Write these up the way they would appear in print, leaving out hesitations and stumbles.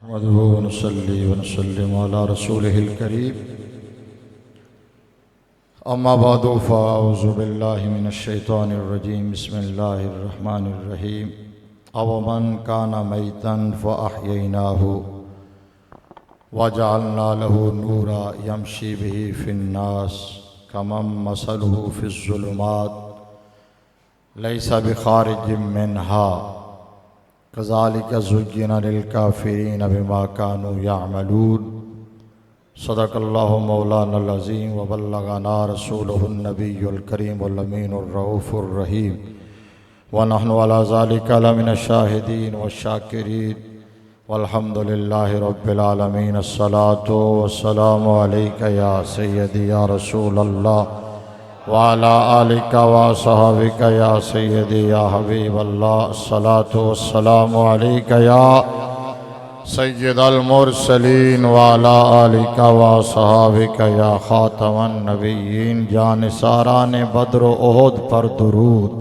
नहमदुहु व नुसल्ली व नुसल्लिमु अला रसूलिहिल करीम। अम्मा बअदु फ़अऊज़ु बिल्लाहि मिनश शैतानिर रजीम। बिस्मिल्लाहिर रहमानिर रहीम। अवमन काना मैतन फ़अहयैनाहु वजअलना लहु नूरा यमशी बिही फिन्नास कमन मसलुहु फ़िज़्ज़ुलुमात लैसा बिखारिजिम मिन्हा कज़ालिका ज़ुय्यिना लिलकाफ़िरीन बिमा कानू यअमलून। सदक़ल्लाहु मौलानल अज़ीम व बल्लगना रसूलुहुन नबियुल करीमुल अमीनुर रऊफ़ुर रहीम व नहनु अला ज़ालिका लमिनश शाहिदीन व शाकिरीन वल्हम्दुलिल्लाहि रब्बिल आलमीन। अस्सलातु वस्सलामु अलैका या सय्यदी या रसूलल्लाह व अला आलिका व अस्हाबिका या सय्यदी या हबीबल्लाह। अस्सलातु वस्सलामु अलैका या सय्यदल मुरसलीन व अला आलिका व अस्हाबिका या खातमन नबिय्यीन। जान सारान बद्र उहुद पर दुरूद,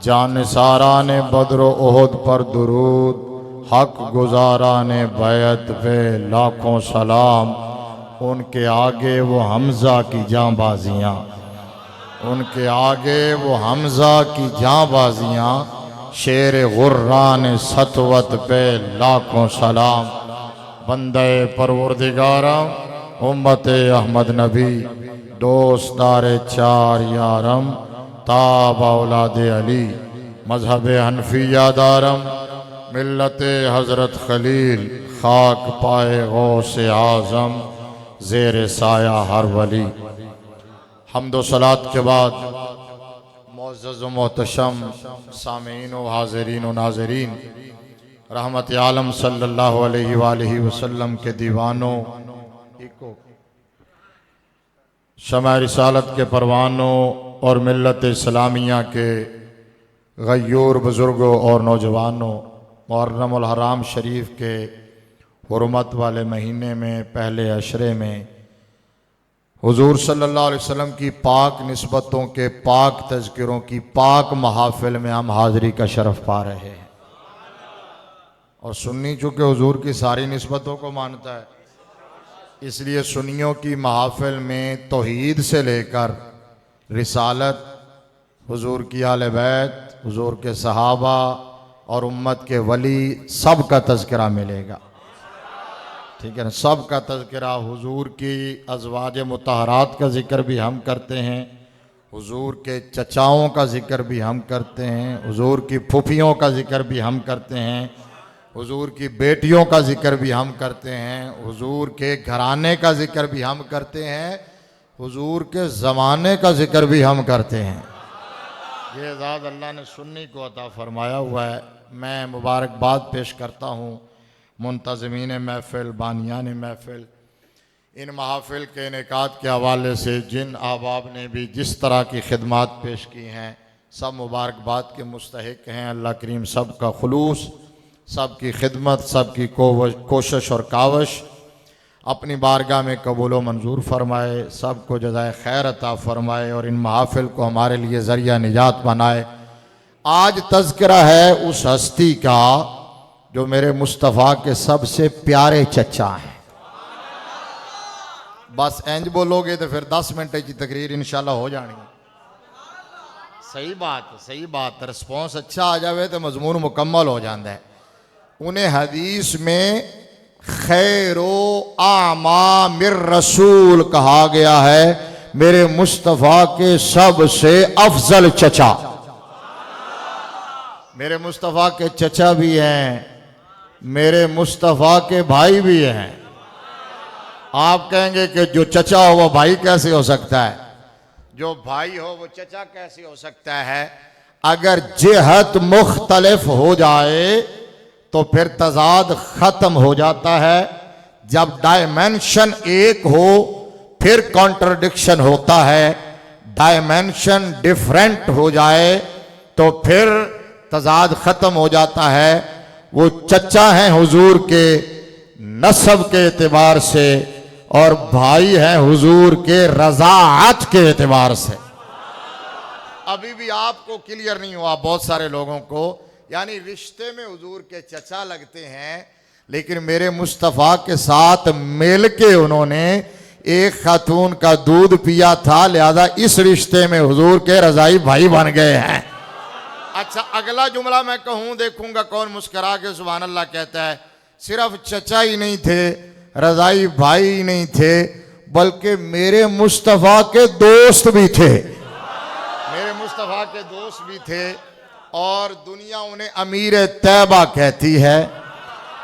जान सारान बद्र उहुद पर दुरूद। हक गुजारान बैत पे लाखों सलाम, उनके आगे वो हमज़ा की जाँबाजियाँ, उनके आगे वो हमज़ा की जाँबाजियाँ। शेर गुर्रान सतवत पे लाखों सलाम। बंदे परवरदिगारम उम्मत अहमद नबी दोस्तारे चार यारम ताब औलाद अली मजहब हनफिया दारम मिल्लत हज़रत खलील खाक पाए गौसे आज़म ज़ेर साया हर वली। हम्दो सलात के बाद मुअज़्ज़ज़ व मोहतशम सामीन व हाज़रीन व नाज़रीन, रहमत आलम सल्लल्लाहु अलैहि वालैहि वसल्लम के दीवानों, शमा रिसालत के परवानों और मिल्लत इस्लामिया के गयूर बुज़ुर्गों और नौजवानों, मुहर्रमुल हराम शरीफ के हुर्मत वाले महीने में पहले अशरे में हुजूर सल्लल्लाहु अलैहि वसल्लम की पाक निस्बतों के पाक तज़किरों की पाक महाफिल में हम हाज़िरी का शरफ़ पा रहे हैं। और सुन्नी चूँकि हुजूर की सारी निस्बतों को मानता है, इसलिए सुन्नियों की महाफिल में तौहीद से लेकर रिसालत, हुजूर की आले बैत, हुजूर के सहाबा और उम्मत के वली सब का तज़किरा मिलेगा। ठीक है ना, सब का तज़किरा। हुजूर की अज़वाज मुतहरात का ज़िक्र भी हम करते हैं, हुजूर के चचाओं का ज़िक्र भी हम करते हैं, हुजूर की फूफियों का ज़िक्र भी हम करते हैं, हुजूर की बेटियों का ज़िक्र भी हम करते हैं, हुजूर के घराने का ज़िक्र भी हम करते हैं, हुजूर के ज़माने का ज़िक्र भी हम करते हैं। ये एज़ाज़ अल्लाह ने सुन्नी को अता फ़रमाया हुआ है। मैं मुबारकबाद पेश करता हूँ मुंतज़मीन महफ़िल, बानियान महफ़िल, इन महाफ़िल के इनेकाद के हवाले से जिन अहबाब ने भी जिस तरह की खिदमात पेश की हैं, सब मुबारकबाद के मुस्तहिक़ हैं। अल्लाह करीम सब का खुलूस, सब की खिदमत, सब की कोशिश और कावश अपनी बारगाह में कबूल व मंजूर फरमाए, सब को जज़ाए खैर अता फ़रमाए और इन महाफ़िल को हमारे लिए ज़रिया निजात बनाए। आज तज़किरा है उस हस्ती का जो मेरे मुस्तफ़ा के सबसे प्यारे चचा हैं। बस इंज बोलोगे तो फिर 10 मिनट की तकरीर इंशाल्लाह हो जानी। सही बात, सही बात। रिस्पॉन्स अच्छा आ जाए तो मजमून मुकम्मल हो जाता है। उन्हें हदीस में खैरो आमा मिर रसूल कहा गया है, मेरे मुस्तफ़ा के सबसे अफजल चचा। मेरे मुस्तफ़ा के चचा भी हैं, मेरे मुस्तफ़ा के भाई भी हैं। आप कहेंगे कि जो चचा हो वो भाई कैसे हो सकता है, जो भाई हो वो चचा कैसे हो सकता है? अगर जिहत मुख्तलिफ हो जाए तो फिर तजाद ख़त्म हो जाता है। जब डायमेंशन एक हो फिर कॉन्ट्रडिक्शन होता है, डायमेंशन डिफरेंट हो जाए तो फिर तजाद ख़त्म हो जाता है। वो चचा हैं हुजूर के नसब के एतबार से और भाई हैं हुजूर के रज़ाअत के एतबार से। अभी भी आपको क्लियर नहीं हुआ बहुत सारे लोगों को, यानी रिश्ते में हुजूर के चचा लगते हैं लेकिन मेरे मुस्तफ़ा के साथ मिल के उन्होंने एक खातून का दूध पिया था, लिहाजा इस रिश्ते में हुजूर के रज़ाई भाई बन गए हैं। अच्छा, अगला जुमला मैं कहूँ, देखूंगा कौन मुस्करा के सुभान अल्लाह कहता है। सिर्फ चचा ही नहीं थे, रज़ाई भाई ही नहीं थे, बल्कि मेरे मुस्तफ़ा के दोस्त भी थे। मेरे मुस्तफ़ा के दोस्त भी थे और दुनिया उन्हें अमीर तैयबा कहती है,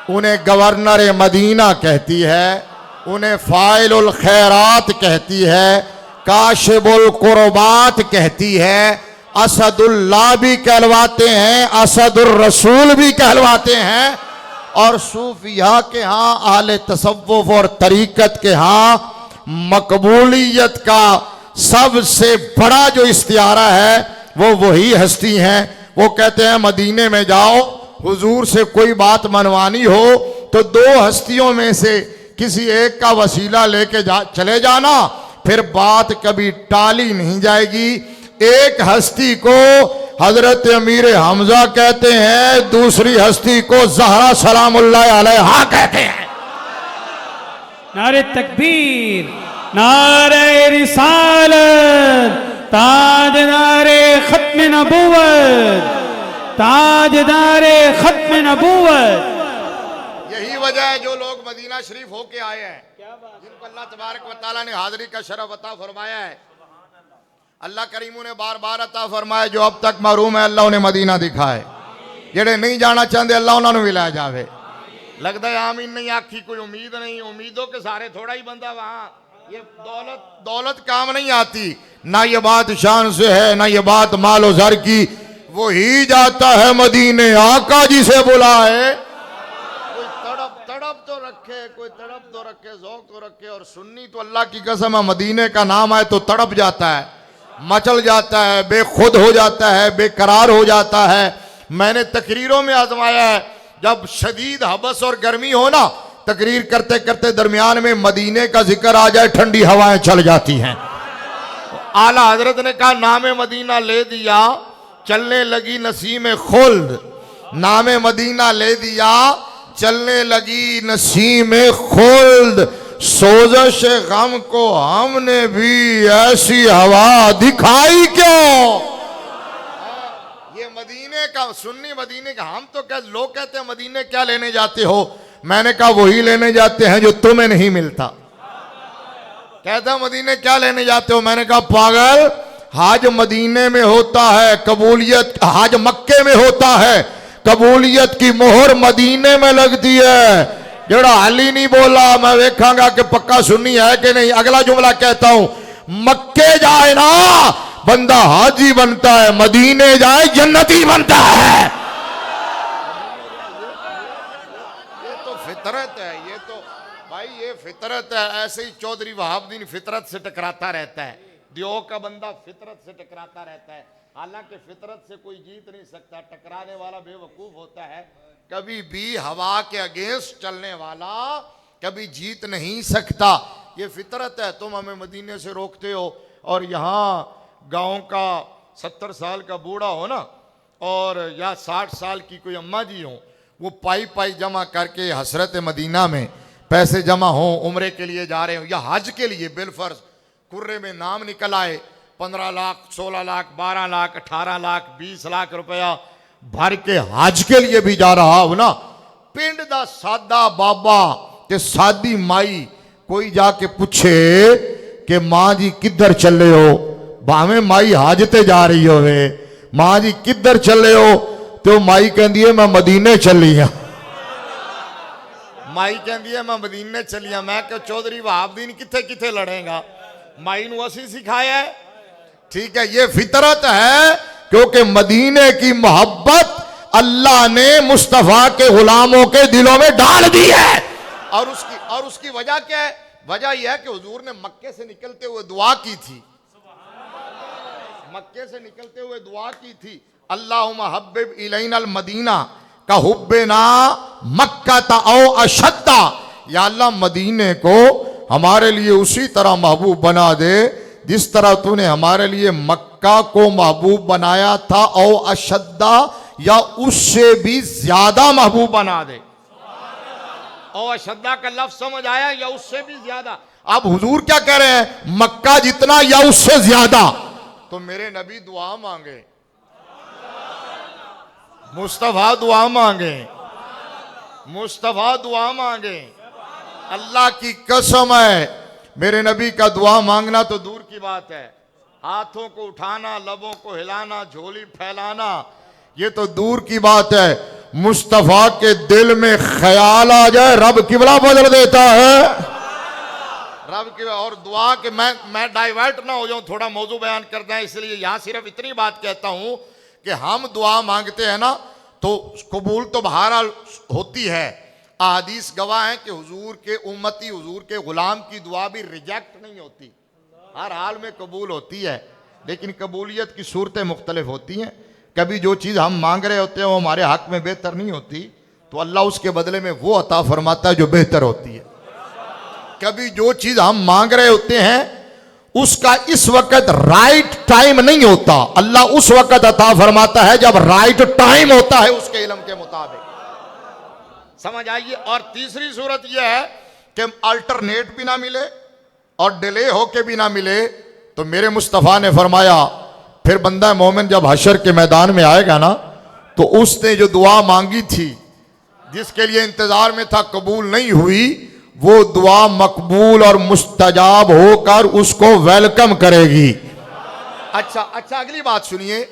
उन्हें गवर्नर मदीना कहती है, उन्हें फ़ाइलुल खैरात कहती है, काशिबुल कुर्बात कहती है, असदुल्लाह भी कहलवाते हैं, असदुर रसूल भी कहलवाते हैं। और सूफिया के यहाँ, आले तसव्वुफ और तरीकत के यहाँ मकबूलियत का सबसे बड़ा जो इस्तियारा है वो वही हस्ती हैं। वो कहते हैं मदीने में जाओ, हुजूर से कोई बात मनवानी हो तो दो हस्तियों में से किसी एक का वसीला लेके चले जाना, फिर बात कभी टाली नहीं जाएगी। एक हस्ती को हजरत अमीर हमजा कहते हैं, दूसरी हस्ती को ज़हरा सलामुल्लाह अलैहा कहते हैं। नारे तकबीर, नारे रिसालत, ताजदारे खत्म नबूवत, ताजदारे खत्म नबूवत। यही वजह है जो लोग मदीना शरीफ होके आए हैं, जिनको अल्लाह तबारक व तआला ने हाज़िरी का शरफ अता फरमाया है। अल्लाह करीमू ने बार बार अता फरमाया, जो अब तक महरूम है अल्लाह उन्हें मदीना दिखाए, जेड़े नहीं जाना चाहते अल्लाह उन्होंने भी लै जावे। लगता है आमीन नहीं आखी, कोई उम्मीद नहीं, उम्मीदों के सारे थोड़ा ही बंदा वहाँ। ये दौलत काम नहीं आती, ना ये बात शान से है, ना ये बात मालो जर की। वो ही जाता है मदीने आका जी से बुलाए। कोई तड़प तो रखे, कोई तड़प तो रखे, ज़ौक़ तो रखे। और सुन्नी तो अल्लाह की कसम है, मदीने का नाम आए तो तड़प जाता है, मचल जाता है, बेखुद हो जाता है, बेकरार हो जाता है। मैंने तकरीरों में आजमाया है, जब शदीद हबस और गर्मी हो ना, तकरीर करते करते दरमियान में मदीने का जिक्र आ जाए, ठंडी हवाएं चल जाती हैं। आला हजरत ने कहा नामे मदीना ले दिया, चलने लगी नसीम खुल्द। नामे मदीना ले दिया, चलने लगी नसीम खुल्द। सोजश गम को हमने भी ऐसी हवा दिखाई क्यों। ये मदीने का, सुन्नी मदीने का, हम तो क्या लोग कहते हैं मदीने क्या लेने जाते हो, मैंने कहा वही लेने जाते हैं जो तुम्हें नहीं मिलता। कहता मदीने क्या लेने जाते हो, मैंने कहा पागल, हाज मदीने में होता है कबूलियत, हाज मक्के में होता है, कबूलियत की मोहर मदीने में लगती है। जेड़ा हाल ही नहीं बोला मैं वेखांगा कि पक्का सुन्नी है कि नहीं। अगला जुमला कहता हूं, मक्के जाए ना बंदा हाजी बनता है, मदीने जाए जन्नती बनता है। ये तो फितरत है, ये तो भाई ये फितरत है। ऐसे ही चौधरी वहाबुद्दीन फितरत से टकराता रहता है, दियो का बंदा फितरत से टकराता रहता है। हालांकि फितरत से कोई जीत नहीं सकता, टकराने वाला बेवकूफ होता है। कभी भी हवा के अगेंस्ट चलने वाला कभी जीत नहीं सकता, ये फितरत है। तुम हमें मदीने से रोकते हो, और यहाँ गांव का 70 साल का बूढ़ा हो ना, और या 60 साल की कोई अम्मा जी हो, वो पाई जमा करके हसरत मदीना में पैसे जमा हो, उम्रे के लिए जा रहे हो या हज के लिए, बिलफर्ज कुर्रे में नाम निकल आए 15 लाख 16 लाख 12 लाख 18 लाख 20 लाख रुपया भर के हज के लिए भी जा रहा हो ना, पिंड दा सादा बाबा ते सादी माई कोई जाके पूछे कि माँ जी किधर चले हो, भावें माई हज ते जा रही होवे, माँ जी किधर चले हो, तो माई कहती है मैं मदीने चली हाँ। माई कहती है मैं मदीने चली हाँ। मैं क्या चौधरी वहाबुद्दीन किथे किथे लड़ेगा, माई नू असी सिखाया है। ठीक है, ये फितरत है, क्योंकि मदीने की मोहब्बत अल्लाह ने मुस्तफा के गुलामों के दिलों में डाल दी है। और उसकी वजह क्या है? वजह यह है कि हुजूर ने मक्के से निकलते हुए दुआ की थी, मक्के से निकलते हुए दुआ की थी, अल्लाहुम्मा हब्बिब इलैनल मदीना का हुब्बेना मक्का ताओ अशद्दा। या अल्लाह मदीने को हमारे लिए उसी तरह महबूब बना दे जिस तरह तूने हमारे लिए मक्का को महबूब बनाया था, औ अशद्दा, या उससे भी ज्यादा महबूब बना दे। और अशद्दा का लफ्ज समझ आया या उससे भी ज्यादा? अब हुजूर क्या कह रहे हैं, मक्का जितना या उससे ज्यादा? तो मेरे नबी दुआ मांगे, मुस्तफा दुआ मांगे, मुस्तफा दुआ मांगे। अल्लाह की कसम है, मेरे नबी का दुआ मांगना तो दूर की बात है, हाथों को उठाना, लबों को हिलाना, झोली फैलाना, ये तो दूर की बात है। मुस्तफा के दिल में ख्याल आ जाए, रब किबला बदल देता है। रब की और दुआ के मैं डाइवर्ट ना हो जाऊं, थोड़ा मौजू बयान करना है, इसलिए यहां सिर्फ इतनी बात कहता हूं कि हम दुआ मांगते हैं ना तो कबूल तो बहरहाल होती है। अहादीस गवाह हैं कि हुजूर के उम्मती, हुजूर के गुलाम की दुआ भी रिजेक्ट नहीं होती, हर हाल में कबूल होती है। लेकिन कबूलियत की सूरतें मुख्तलिफ होती हैं। कभी जो चीज़ हम मांग रहे होते हैं वो हमारे हक में बेहतर नहीं होती, तो अल्लाह उसके बदले में वो अता फरमाता है जो बेहतर होती है। कभी जो चीज़ हम मांग रहे होते हैं उसका इस वक्त राइट टाइम नहीं होता, अल्लाह उस वक्त अता फरमाता है जब राइट टाइम होता है उसके इल्म के मुताबिक। समझ आइए। और तीसरी सूरत यह है कि अल्टरनेट भी ना मिले और डिले होके भी ना मिले, तो मेरे मुस्तफ़ा ने फरमाया फिर बंदा मोमिन जब हशर के मैदान में आएगा ना, तो उसने जो दुआ मांगी थी, जिसके लिए इंतजार में था, कबूल नहीं हुई, वो दुआ मकबूल और मुस्तजाब होकर उसको वेलकम करेगी। अच्छा, अगली बात सुनिए।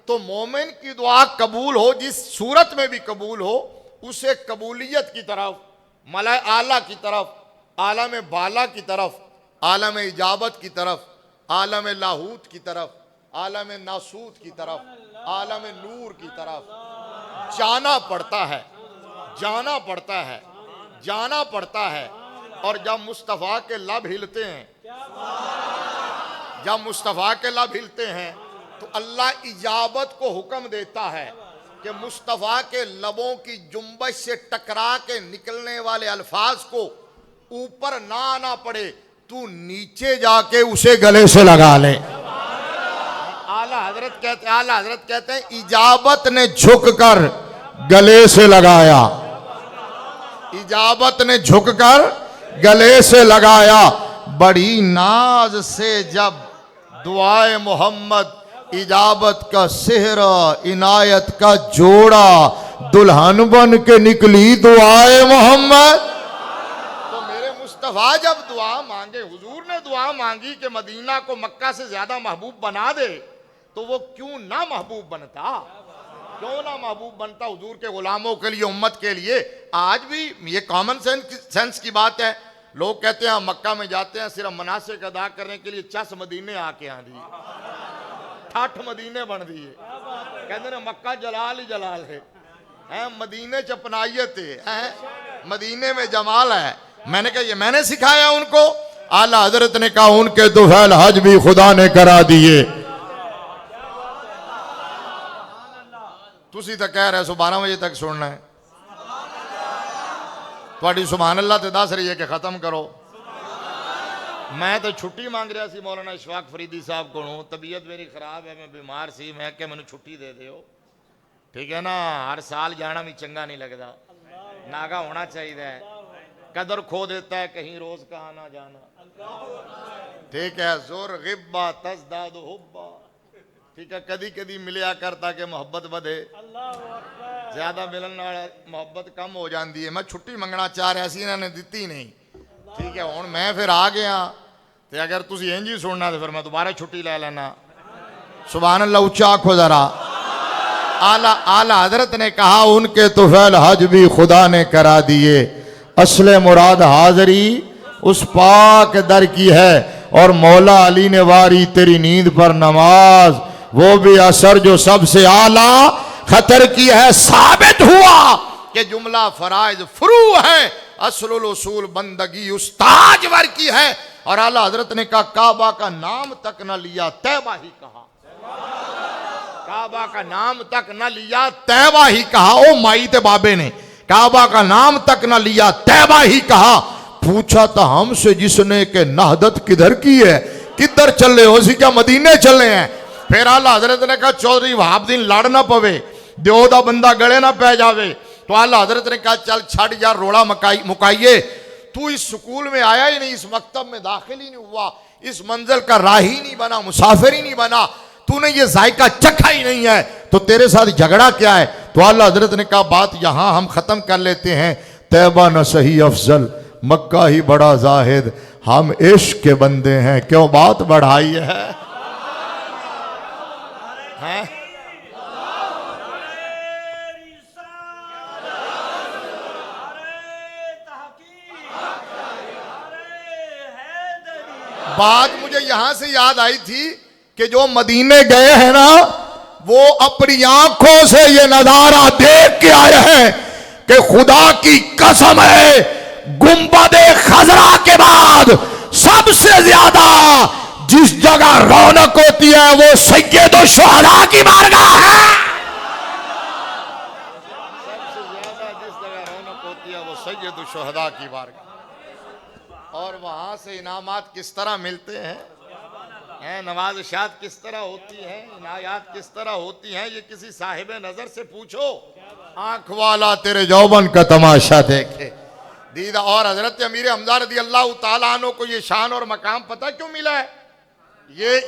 तो मोमिन की दुआ कबूल हो, जिस सूरत में भी कबूल हो, उसे कबूलियत की तरफ, मलाए आला की तरफ, आलम बाला की तरफ, आलम इजाबत की तरफ, आलम लाहूत की तरफ, आलम नासूत की तरफ, आलम नूर की तरफ जाना पड़ता है, जाना पड़ता है, जाना पड़ता है। और जब मुस्तफ़ा के लब हिलते हैं, जब मुस्तफ़ा के लब हिलते हैं, तो अल्लाह इजाबत को हुक्म देता है कि मुस्तफ़ा के लबों की जुम्बश से टकरा के निकलने वाले अल्फाज को ऊपर ना आना पड़े, तू नीचे जाके उसे गले से लगा ले। आला हजरत कहते हैं इजाबत ने झुककर गले से लगाया, इजाबत ने झुककर गले से लगाया। बड़ी नाज से जब दुआए मोहम्मद इजाबत का सेहरा, इनायत का जोड़ा, दुल्हन बन के निकली दुआए मोहम्मद। तो मेरे मुस्तफा जब दुआ मांगे, हुजूर ने दुआ मांगी कि मदीना को मक्का से ज्यादा महबूब बना दे, तो वो क्यों ना महबूब बनता, क्यों ना महबूब बनता हुजूर के गुलामों के लिए, उम्मत के लिए। आज भी ये कॉमन सेंस की बात है। लोग कहते हैं हम मक्का में जाते हैं सिर्फ मनासिक अदा करने के लिए, 10 मदीने आके आ दिए, 8 मदीने बन दिए, कहते ना मक्का जलाल ही जलाल है, मदीने चपनाइयत है, मदीने में जमाल है। मैंने कहा ये मैंने सिखाया उनको? आला हजरत ने कहा उनके दुफैल हज भी खुदा ने करा दिए। तुसी तो कह रहे सो 12 बजे तक सुनना है, थोड़ी सुभान अल्लाह तो दस रही है कि खत्म करो। मैं तो छुट्टी मांग रहा सी मौलाना इशफाक फरीदी साहब को, तबीयत मेरी खराब है, मैं बीमार सी, मैं क्या मैंने छुट्टी दे दो, ठीक है ना। हर साल जाना भी चंगा नहीं लगता, नागा होना चाहिए, कदर खो देता है कहीं रोज का आना जाना, ठीक है। जोर गिब्बा तज़दाद हुब्बा, ठीक है। कदी कदी मिलिया करता कि मोहब्बत बढ़े, ज्यादा मिलन मोहब्बत कम हो जाती है। मैं छुट्टी मंगना चाह रहा सी, इन्होंने दी नहीं, ठीक है। हुण मैं फिर आ गया, तो अगर तुम इंज ही सुनना तो फिर मैं दोबारा छुट्टी ले लेना। सुभान अल्लाह, उच्चा आखो जरा। आला हजरत ने कहा उनके तुफैल हज भी खुदा ने करा दिए। असले मुराद हाजरी उस पाक दर की है, और मौला अली ने वारी तेरी नींद पर नमाज, वो भी असर जो सबसे आला खतर की है। साबित हुआ कि जुमला फराइज फ्रू है, असलुल उसूल बंदगी उस्ताज वर की है। और आला हजरत ने कहा काबा का नाम तक न लिया, तैबा ही कहा, काबा का नाम तक न लिया, तैबा ही कहा। ओ माई ते बाबे ने काबा का नाम तक न लिया, तैबा ही कहा। पूछा था हमसे जिसने के नहदत किधर की है, किधर चले हो, क्या मदीने चले हैं। फिर आला हजरत ने कहा चौधरी वहाबदीन लड़ ना पवे, दियो दा बंदा गले ना पै जावे, तो आला हजरत ने कहा चल छड़ यार रोड़ा मुकाइए, तू इस स्कूल में आया ही नहीं, इस मकतब में दाखिल ही नहीं हुआ, इस मंजिल का राही नहीं बना, मुसाफिर ही नहीं बना, तूने ये जायका चखा ही नहीं है, तो तेरे साथ झगड़ा क्या है। तो आला हजरत ने कहा बात यहां हम खत्म कर लेते हैं, तैबा न सही अफजल मक्का ही बड़ा जाहिद, हम इश्क के बंदे हैं, क्यों बात बढ़ाई है? बात मुझे यहां से याद आई थी कि जो मदीने गए हैं ना, वो अपनी आंखों से ये नजारा देख के आए हैं कि खुदा की कसम है, गुंबदे खजरा के बाद सबसे ज्यादा जिस जगह रौनक होती है वो सैयदो शुहदा की बारगाह है। सबसे ज्यादा जिस जगह रौनक होती है वो सैयदो शुहदा की बारगाह, और वहां से इनामात किस तरह मिलते हैं, नवाज़शात किस तरह होती है, इनायात किस तरह होती हैं, ये किसी साहिब नजर से पूछो, आंख वाला तेरे यौवन का तमाशा देखे दीदा। और हजरत अमीर हमजा रदी अल्लाह तआला अन्हु को ये शान और मकाम पता क्यों मिला है,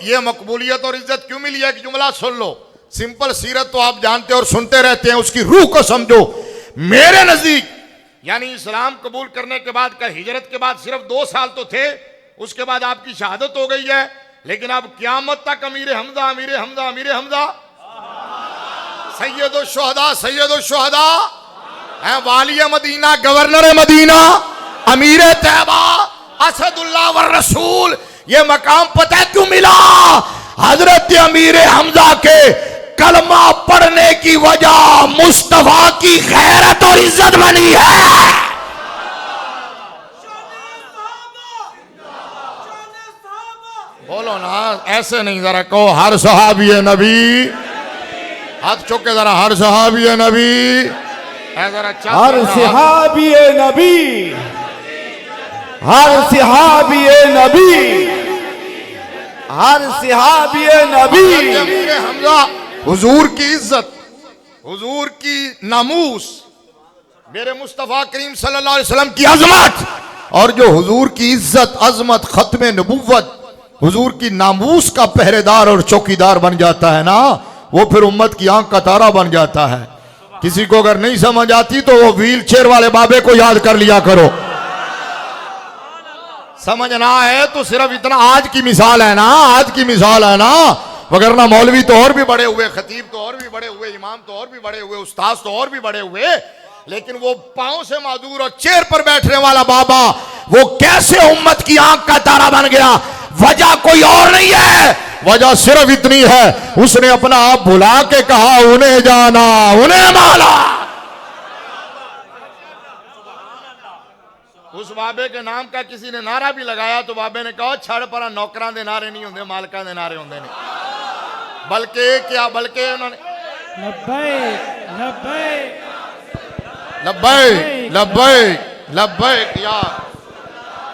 ये मकबूलियत और इज्जत क्यों मिली है? कि जुमला सुन लो, सिंपल सीरत तो आप जानते और सुनते रहते हैं, उसकी रूह को समझो। मेरे नजदीक यानी इस्लाम कबूल करने के बाद का हिजरत के बाद सिर्फ 2 साल तो थे, उसके बाद आपकी शहादत हो गई है, लेकिन अब क़यामत तक अमीर हमजा अमीर हमजा अमीर हमजा सैयदो शुहदा है, वाली मदीना, गवर्नर मदीना, अमीर तैबा, असदुल्लाह व रसूल। ये मकाम पता है क्यों मिला? हजरत अमीर हमजा के कलमा पढ़ने की वजह मुस्तफा की गैरत और इज्जत बनी है। बोलो ना, ऐसे नहीं, जरा कहो हर सहाबी नबी, हाथ चुके जरा, हर सहाबी नबी, हर सहाबी नबी, हर सहाबी नबी, हर सहाबी नबी। अमीर हमजा हुजूर की इज्जत, हुजूर की नामूस, मेरे मुस्तफा करीम सल्लल्लाहु अलैहि वसल्लम की अजमत, और जो हुजूर की इज्जत अजमत खत्म नबुव्वत हुजूर की नामूस का पहरेदार और चौकीदार बन जाता है ना, वो फिर उम्मत की आंख का तारा बन जाता है। किसी को अगर नहीं समझ आती तो वो व्हील चेयर वाले बाबे को याद कर लिया करो। समझना है तो सिर्फ इतना, आज की मिसाल है ना, आज की मिसाल है ना, वगरना मौलवी तो और भी बड़े हुए, खतीब तो और भी बड़े हुए, इमाम तो और भी बड़े हुए, उस्ताद तो और भी बड़े हुए, लेकिन वो पांव से मादूर और चेयर पर बैठने वाला बाबा वो कैसे उम्मत की आंख का तारा बन गया? वजह कोई और नहीं है, वजह सिर्फ इतनी है, उसने अपना आप भुला के कहा उन्हें जाना उन्हें माना। उस बाबे के नाम का किसी ने नारा भी लगाया तो बाबे ने कहा छड़ पर नौकरां दे नारे नहीं होंगे, मालकां दे नारे होंगे ने, बल्कि क्या, बल्कि उन्होंने लब्बैक लब्बैक लब्बैक लब्बैक लब्बैक या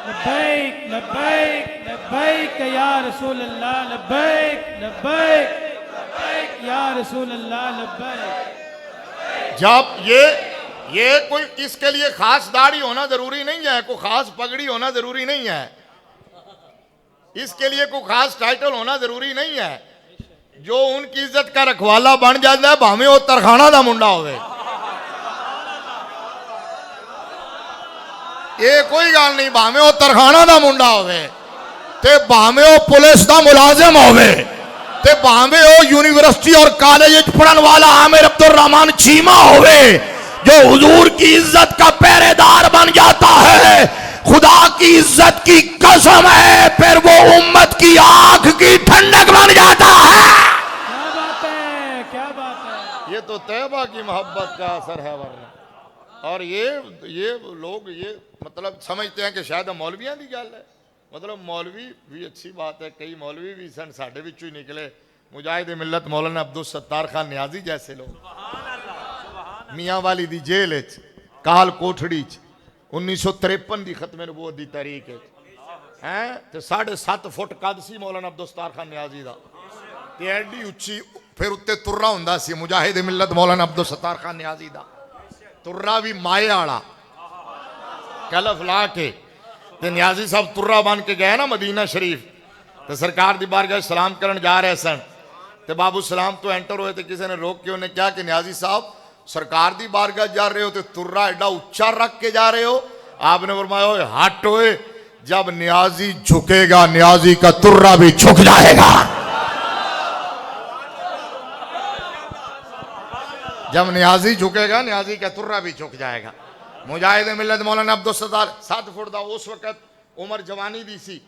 लब्बैक लब्बैक लब्बैक या रसूल अल्लाह, लब्बैक लब्बैक लब्बैक या रसूल अल्लाह, लब्बैक। जब ये कोई इसके लिए खास दाढ़ी होना जरूरी नहीं है, कोई खास पगड़ी होना जरूरी नहीं है, इसके लिए कोई खास टाइटल होना जरूरी नहीं है। जो उनकी इज्जत का रखवाला बन जाता है भावे वो तरखाना दा मुंडा होवे, ये कोई गल नहीं, भावे वो तरखाना दा मुंडा होवे ते भावे वो पुलिस दा मुलाजिम होवे ते भावे वो यूनिवर्सिटी और कॉलेज पढ़ने वाला आमिर अब्दुल रहमान चीमा होवे, जो हुजूर की इज्जत का पहरेदार बन जाता है, खुदा की इज्जत की कसम है, फिर वो उम्मत की आंख की ठंडक बन जाता है। क्या बात है, क्या बात है। ये तो तैबा की मोहब्बत का असर है, वरना और ये लोग ये मतलब समझते हैं कि शायद मौलवियां की गल है, मतलब मौलवी भी अच्छी बात है, कई मौलवी भी सन साढ़े विचों ही निकले, मुजाहिद मिलत मौलाना अब्दुल सत्तार खान न्याजी जैसे लोग मियाँ वाली दी जेल काल कोठड़ी 1953 की खत्म नबूवत की तारीख है, तो 7.5 फुट कद सी मौलाना अब्दुल सत्तार खान न्याजी का, ते एडी उच्ची, फिर उत्ते तुर्रा हुंदा सी मुजाहिद मिलत मौलाना अब्दुल सत्तार खान न्याजी का, तुर्रा भी माए आला कलफ ला के ते न्याजी साहब तुर्रा बन के गए ना मदीना शरीफ तो सरकार दी बारगाह सलाम करन जा रहे सन ते बाबू सलाम तो एंटर हुए तो किसी ने रोक के उन्हें क्या कि न्याजी साहब सरकार दी बारगाह जा रहे हो तो तुर्रा एडा ऊंचा रख के जा रहे हो। आपने फरमाया ओए हट ओए, जब न्याजी झुकेगा न्याजी का तुर्रा भी झुक जाएगा। जब न्याजी झुकेगा न्याजी का तुर्रा भी झुक जाएगा। मुजाहिद मिल्लत मौलाना अब्दुल सत्तार 7 फुट दा उस वक्त उम्र जवानी दी सी,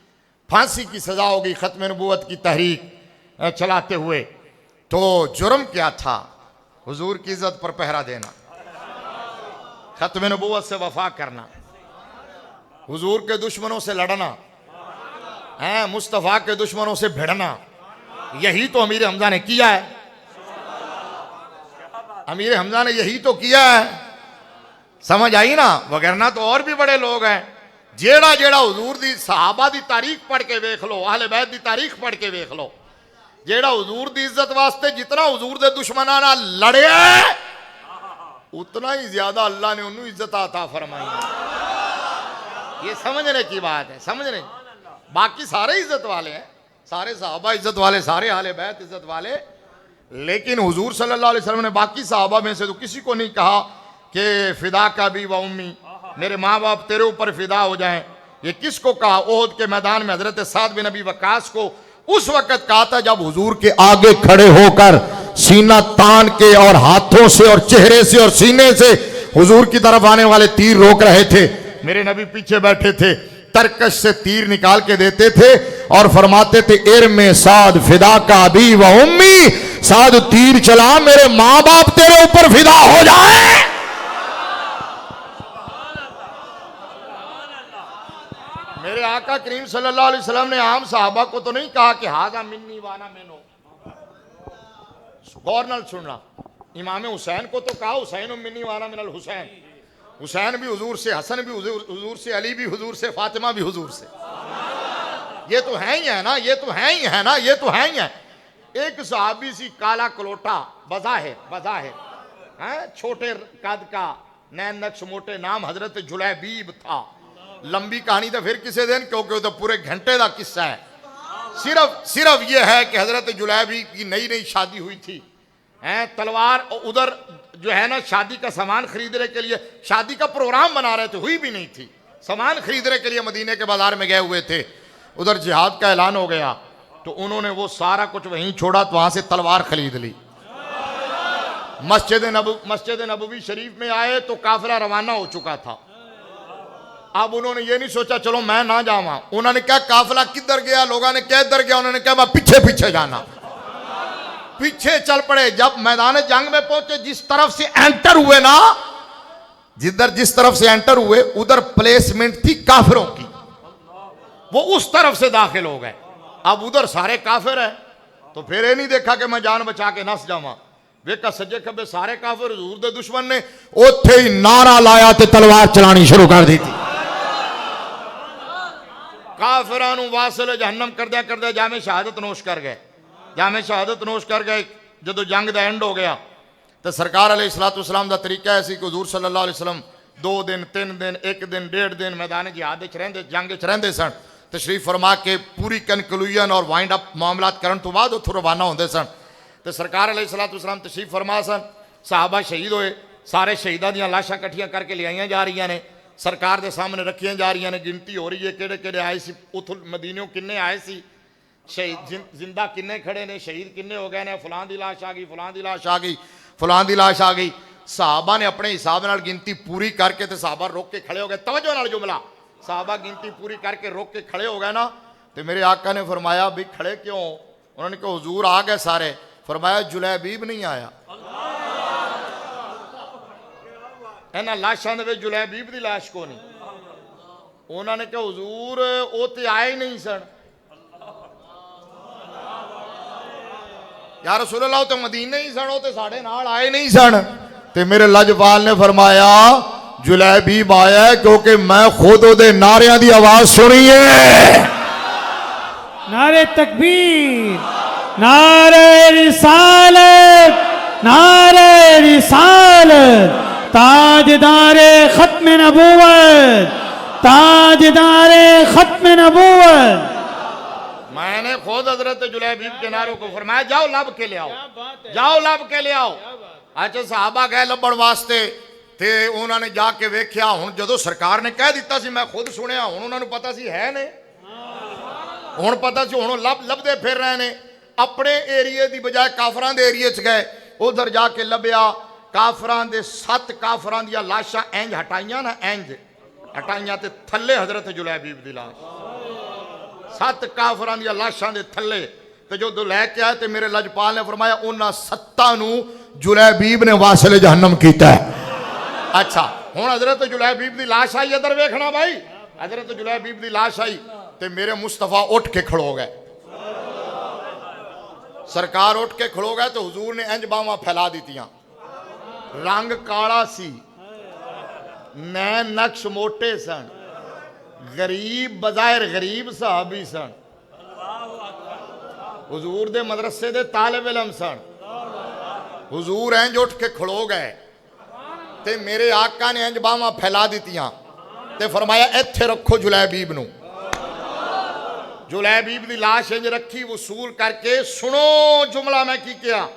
फांसी की सजा होगी खत्म नबूवत की तहरीक चलाते हुए। तो जुर्म क्या था? हुजूर की इज्जत पर पहरा देना, खत्म नबूवत से वफा करना, हुजूर के दुश्मनों से लड़ना, मुस्तफ़ा के दुश्मनों से भिड़ना। यही तो अमीर हमजा ने किया है। अमीर हमजा ने यही तो किया है। समझ आई ना? वगरना तो और भी बड़े लोग हैं। जेड़ा जेड़ा हुजूर दी सहाबा दी तारीख पढ़ के देख लो, अहले बैत दी तारीख पढ़ के देख लो, जेड़ा हुजूर दी इज्जत वास्ते जितना हुजूर दे दुश्मनां नाल लड़े उतना ही ज्यादा अल्लाह ने उन्हें इज्जत अता फरमाई। ये समझने की बात है, समझने। बाकी सारे इज्जत वाले हैं, सारे सहाबा इज्जत वाले, सारे अहले बैत इज्जत वाले, लेकिन हुजूर सल्लल्लाहु अलैहि वसल्लम ने बाकी सहाबा में से तो किसी को नहीं कहा कि फिदा का भी व उम्मी, मेरे माँ बाप तेरे ऊपर फिदा हो जाएं। ये किसको कहा? ओहद के मैदान में हजरत साद बिन नबी वकास को उस वक्त कहा था जब हुजूर के आगे खड़े होकर सीना तान के और हाथों से और चेहरे से और सीने से हुजूर की तरफ आने वाले तीर रोक रहे थे। मेरे नबी पीछे बैठे थे, तरकश से तीर निकाल के देते थे और फरमाते थे इरमे साद फिदा का अबी व उम्मी, साद तीर चला मेरे माँ बाप तेरे ऊपर फिदा हो जाए। मेरे आका करीम सल्लल्लाहु अलैहि वसल्लम ने आम सहाबा को तो नहीं कहा कि हाजा मिन्नी वाना मिनो। गौर सुनना, इमाम हुसैन को तो कहा हुसैन मिन्नी वाना मिनल हुसैन। हुसैन भी हुजूर से, हसन भी हुजूर से, अली भी हुजूर से, फातिमा भी हुजूर से। ये तो है ही है ना, ये तो है ही है ना, ये तो है ही है। एक सहाबी सी काला कलोटा बज़ाहिर छोटे कद का, नैन नक्श मोटे, नाम हजरत जुलैबीब था। लंबी कहानी तो फिर किसी दिन, क्योंकि तो पूरे घंटे का किस्सा है। सिर्फ ये है कि हजरत जुलैबीब की नई नई शादी हुई थी, तलवार उधर जो है ना शादी का सामान खरीदने के लिए, शादी का प्रोग्राम बना रहे थे, हुई भी नहीं थी, सामान खरीदने के लिए मदीने के बाजार में गए हुए थे। उधर जिहाद का ऐलान हो गया तो उन्होंने वो सारा कुछ वहीं छोड़ा, तो वहां से तलवार खरीद ली। मस्जिद नबवी शरीफ में आए तो काफिला रवाना हो चुका था। अब उन्होंने ये नहीं सोचा चलो मैं ना जावा, उन्होंने क्या काफिला किधर गया, लोगों ने क्या इधर गया, उन्होंने क्या मैं पीछे पीछे जाना, पीछे चल पड़े। जब मैदान जंग में पहुंचे, जिस तरफ से एंटर हुए ना, जिस तरफ से एंटर हुए उधर प्लेसमेंट थी काफिरों की, वो उस तरफ से दाखिल हो गए। अब उधर सारे काफिर है, तो फिर ये नहीं देखा कि मैं जान बचा के नस जावा, वेखा सज्जे खब्बे सारे काफिर, हुजूर दे दुश्मन ने उत्थे ही नारा लाया ते तलवार चलानी शुरू कर दी थी। काफिरां नूं वासिल जहन्नम करदे करदे जामे शहादत नोश कर गए। जामे शहादत नोश कर गए। जदों जंग दा एंड हो गया तो सरकार अलैहिस्सलातु वस्सलाम दा तरीका ऐसी कि हुजूर सल्लल्लाहु अलैहि वसल्लम 2 दिन 3 दिन 1 दिन 1.5 दिन मैदान जिहाद विच रहिंदे, जंग विच रहिंदे सन। तशरीफ फरमा के पूरी कनक्लूजन और वाइंड अप मामलात करन तो बाद उत्थों रवाना होंदे सन। तो सरकार अलैहिस्सलातु वस्सलाम तशरीफ फरमा सन, सहाबा शहीद होए, सारे शहीदां दीयां लाशां इकट्ठियां करके लियाईयां जा रही ने, सरकार के सामने रखियां जा रही ने, गिनती हो रही है किहड़े किहड़े आए सी, उथों मदीनों किन्ने आए सी, शहीद जिंदा किन्ने खड़े ने, शहीद किन्ने हो गए ने, फलां दी लाश आ गई, फलां दी लाश आ गई, फलां दी लाश आ गई। सहाबा ने अपने हिसाब नाल गिनती पूरी करके तो सहाबा रोक के खड़े हो गए। तवज्जो नाल जुमला, सहाबा गिनती पूरी करके रोक के खड़े हो गए ना, तो मेरे आका ने फरमाया भी खड़े क्यों? उन्होंने कहा हुजूर आ गए सारे। फरमाया जुलैबीब नहीं आया। इन्हां लाशां दे विच जुलैबीब दी लाश को नहीं। उन्होंने कहा हुजूर वो तो आए ही नहीं सन। यार रसूल अल्लाह तो मदीने ही सन, वो तो साढ़े नाल आए नहीं सन। ते मेरे लजपाल ने फरमाया जुलैबीब आया क्योंकि मैं खुद ओदे नारियां दी आवाज सुनी है। नारे तकबीर, नारे रिसालत, नारे रिसालत, ताजदारे खत्म नबूवत, ताजदारे खत्म नबूवत। मैंने खुद हजरत जुलैबीब के नारों को फरमाया जाओ लब के ले आओ, जाओ लब के ले आओ। अच्छा सहाबा गए लभण वास्ते ते उन्होंने जाके वेख्या। हुण जदों सरकार ने कह दिता सी, मैं खुद सुनिया, हुण उन्होंने पता सी है ने, हुण पता सी, हुण लभदे फिर रहे ने। अपने एरिए की बजाय काफरां दे एरिए च गए, उधर जाके लभ्या काफरां दे 7 काफरां दी लाशां इंज हटाइयां ना, इंज हटाइयां ते थल्ले हजरत जुलैबीब दी लाश, 7 काफरां दी लाशां दे थल्ले। ते जो लैके आए ते मेरे लजपाल ने फरमाया उन्हां 7 नूं जुलैबीब ने वासिल जहन्नम कीता है। अच्छा हुण हजरत जुलैबीब दी लाश आई, इधर वेखना भाई, हजरत जुलैबीब दी लाश आई ते मेरे मुस्तफा उठ के खड़ो गए। सरकार उठ के खड़ो गए तो हुजूर ने इंज बावां फैला दीतियां। रंग काला सी, नैन नक्श मोटे सन, गरीब बजायर गरीब सहाबी सन, हुजूर दे मदरसे दे तालिब इल्म सन। हुजूर इंज उठ के खड़ो गए ते मेरे आका ने इंज बावां फैला दीतियां ते फरमाया इत्थे रखो जुलैबीब नूं। जुलैबीब दी लाश इंज रखी, वसूल करके सुनो जुमला मैं की किया।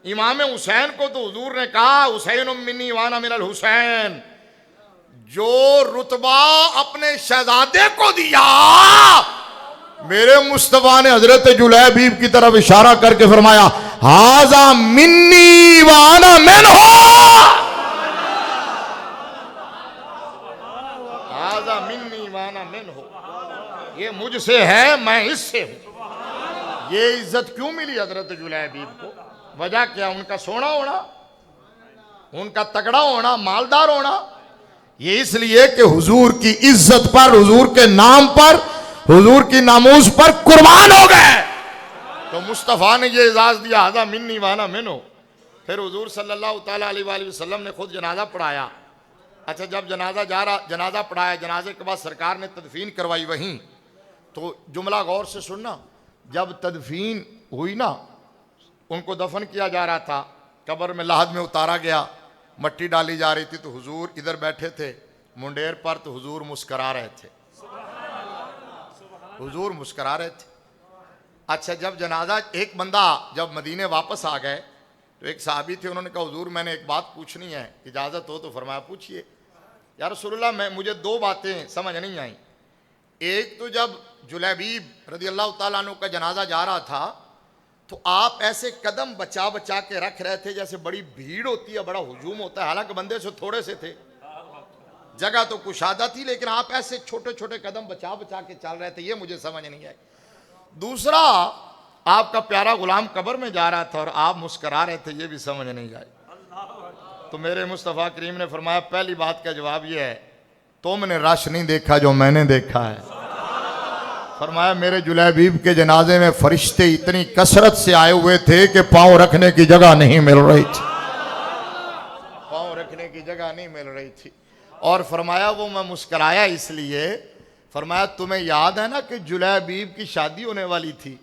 इमाम हुसैन को तो हुजूर ने कहा हुसैन मिन्नी वाना मिनल हुसैन, जो रुतबा अपने शहजादे को दिया मेरे मुस्तफा ने हजरत जुलैबीब की तरफ इशारा करके फरमाया हाजा मिन्नी वाना मिन्हु, हाजा मिन्नी वाना मिन्हु, ये मुझसे है मैं इससे हूं। ये इज्जत क्यों मिली हजरत जुलैबीब को? वजह क्या? उनका सोना होना, उनका तगड़ा होना, मालदार होना। ये इसलिए कि हुजूर की इज्जत पर, हुजूर के नाम पर, हुजूर की नामूस पर कुर्बान हो गए। तो मुस्तफ़ा ने ये एजाज दिया हाजा मिन्नी वाना मिन्हु। फिर हुजूर सल्लल्लाहु अलैहि वसल्लम ने खुद जनाजा पढ़ाया। अच्छा जब जनाजा पढ़ाया, जनाजे के बाद सरकार ने तदफीन करवाई वहीं। तो जुमला गौर से सुनना, जब तदफीन हुई ना, उनको दफन किया जा रहा था, कब्र में लाहद में उतारा गया, मट्टी डाली जा रही थी, तो हुजूर इधर बैठे थे मुंडेर पर, तो हुजूर मुस्करा रहे थे, हुजूर मुस्करा रहे थे। अच्छा जब जनाजा, एक बंदा जब मदीने वापस आ गए तो एक साहबी थे, उन्होंने कहा हुजूर मैंने एक बात पूछनी है, इजाज़त हो तो फरमाया पूछिए। या रसूलुल्लाह मुझे 2 बातें समझ नहीं आई। एक तो जब जुलैबीब रज़ी अल्लाह तआला अन्हु का जनाजा जा रहा था तो आप ऐसे कदम बचा बचा के रख रहे थे जैसे बड़ी भीड़ होती है, बड़ा हुजूम होता है, हालांकि बंदे से थोड़े से थे, जगह तो कुशादा थी, लेकिन आप ऐसे छोटे छोटे कदम बचा बचा के चल रहे थे, ये मुझे समझ नहीं आई। दूसरा, आपका प्यारा गुलाम कब्र में जा रहा था और आप मुस्करा रहे थे, ये भी समझ नहीं आई। तो मेरे मुस्तफ़ा करीम ने फरमाया पहली बात का जवाब ये है, तुमने रश नहीं देखा जो मैंने देखा है। फरमाया मेरे जुलैबीब के जनाजे में फरिश्ते इतनी कसरत से आए हुए थे कि पांव रखने की जगह नहीं मिल रही थी, पांव रखने की जगह नहीं मिल रही थी। और फरमाया वो मैं मुस्कराया इसलिए, फरमाया तुम्हें याद है ना कि जुलैबीब की शादी होने वाली थी,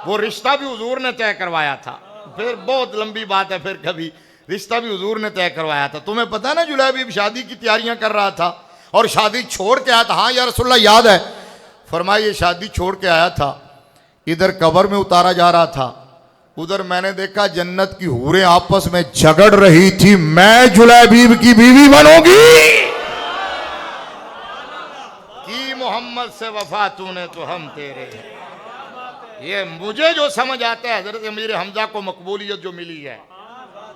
वो रिश्ता भी हुजूर ने तय करवाया था। फिर बहुत लंबी बात है, फिर कभी रिश्ता भी हुजूर ने तय करवाया था। तुम्हें पता ना जुलैबीब शादी की तैयारियां कर रहा था और शादी छोड़ के आया था। हाँ या रसूलल्लाह याद है। फरमाया ये शादी छोड़ के आया था, इधर कब्र में उतारा जा रहा था, उधर मैंने देखा जन्नत की हूरें आपस में झगड़ रही थी, मैं जुलैबीब की बीवी बनूंगी कि मोहम्मद से वफा तूने तो हम तेरे हैं। ये मुझे जो समझ आता है, हजरत अमीर हमजा को मकबूलियत जो मिली है,